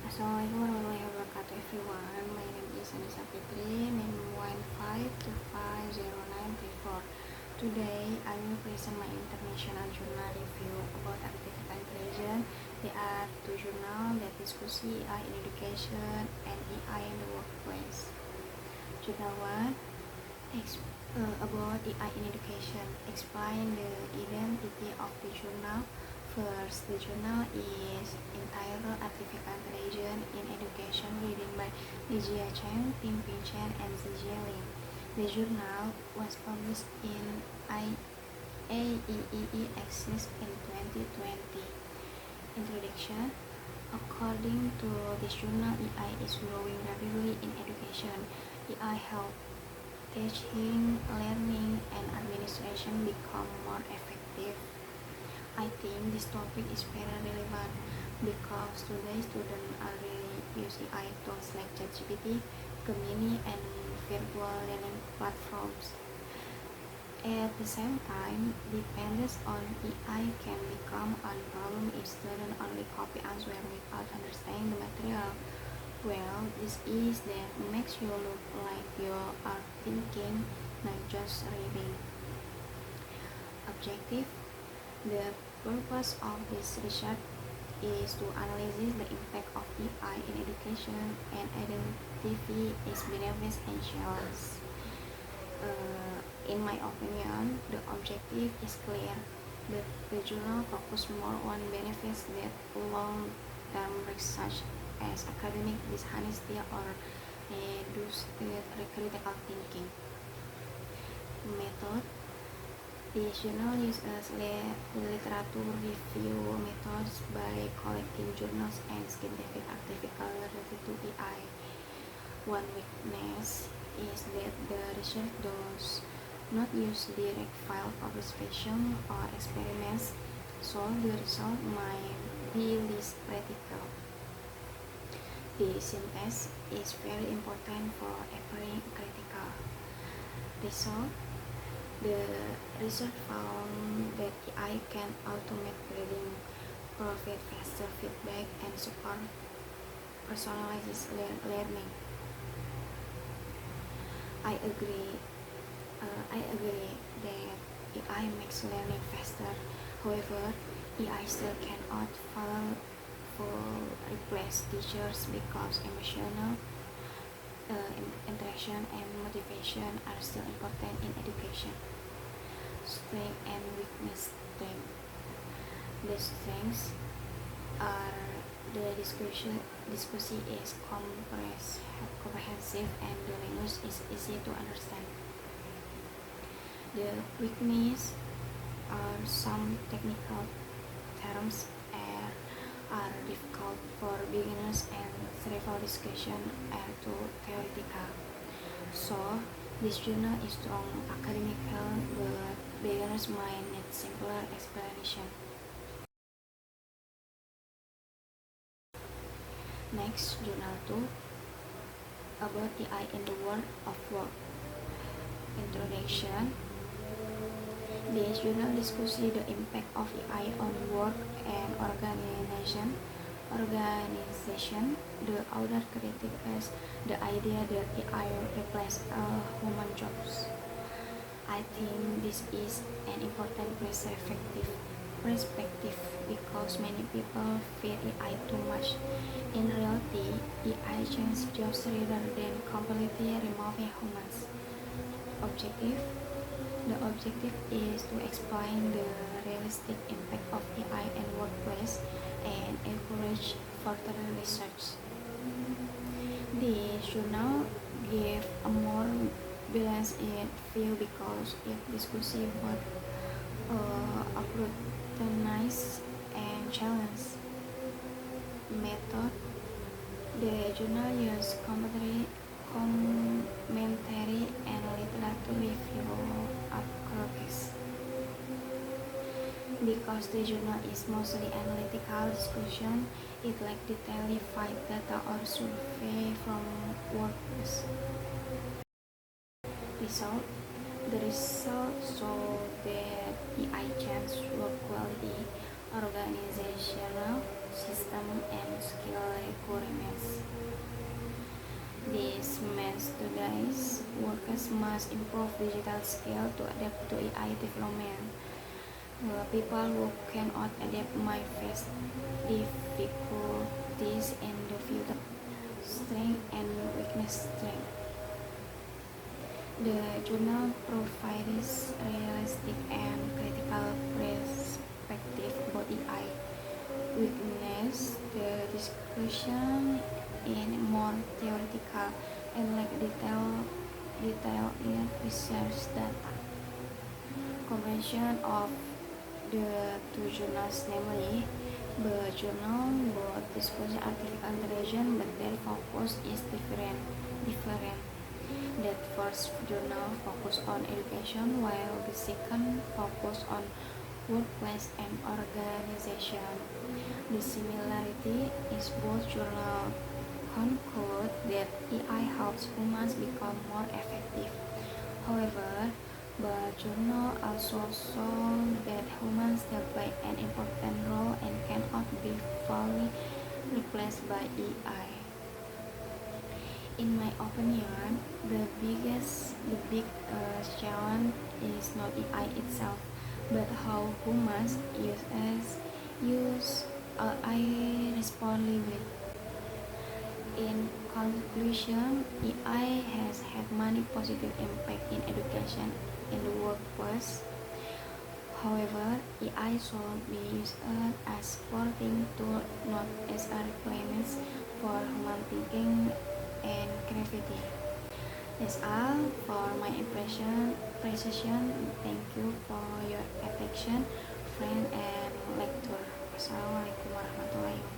Assalamualaikum warahmatullahi wabarakatuh everyone. My name is Anissa Fitri, name 15250934. Today I will present my international journal review about artificial intelligence. There are two journals that discuss AI in education and AI in the workplace. Journal 1 about AI in education. Explain the identity of the journal. First, the journal is entitled Artificial Intelligence in Education, written by Lijia Chen, Ping-Ping Chen, and Zijie Lin. The journal was published in AEEE Access in 2020. Introduction. According to this journal, AI is growing rapidly in education. AI helps teaching, learning, and administration become more effective. I think this topic is very relevant because today students already use AI tools like ChatGPT, Gemini, and virtual learning platforms. At the same time, dependence on AI can become a problem if students only copy answers without understanding the material. Well, this is that makes you look like you are thinking, not just reading. Objective. The purpose of this research is to analyze the impact of AI in education and identify its benefits and challenges. In my opinion, the objective is clear, but the journal focuses more on benefits that long-term research as academic dishonesty or reduced critical thinking. Method. The journal uses literature review methods by collecting journals and scientific articles related to AI. One weakness is that the research does not use direct file participation or experiments, so the result might be less practical. The synthesis is very important for every critical result. The research found that AI can automate grading, provide faster feedback, and support personalized learning. I agree that AI makes learning faster. However, AI still cannot fully replace teachers because emotional interaction and motivation are still important in education. Strength and weakness. The strengths are the discussion is comprehensive and the language is easy to understand. The weakness are some technical terms are difficult for beginners and several discussion are too theoretical. So, this journal is strong academical, but beginners might need simpler explanation. Next, journal 2 about AI in the world of work. Introduction. This journal discusses the impact of AI on work and organization. The author criticizes the idea that AI replaces human jobs. I think this is an important perspective because many people fear AI too much. In reality, AI changes jobs rather than completely removing humans. Objective. The objective is to explain the realistic impact of AI in workplace and encourage further research. The journal gave a more balanced view because it discusses both opportunities and challenges. Method. The journal used commentary and literature review approaches. Because the journal is mostly analytical discussion, it lacks detailed data or survey from workers. Result. The result show that AI changes work quality, organizational system, and skill requirements. This means today's workers must improve digital skills to adapt to AI development. People who cannot adapt might face difficulties in the future. Strength and weakness. Strength. The journal provides realistic and critical perspective about AI. Weakness. The discussion in more theoretical and like detail in research data. Comparison of the two journals, namely the journal both discuss artificial intelligence, but their focus is different. That first journal focus on education, while the second focus on workplace and organization. The similarity is both journals conclude that AI helps humans become more effective. However, the journal also show that humans still play an important role and cannot be fully replaced by AI. In my opinion, the big challenge is not AI itself, but how humans use AI responsibly. In conclusion, AI has had many positive impacts in education and the workplace. However, AI should be used as supporting tool, not as a replacement for human thinking and creativity. That's all for my appreciation. Thank you for your attention, friend and lecturer. Wassalamualaikum warahmatullahi wabarakatuh.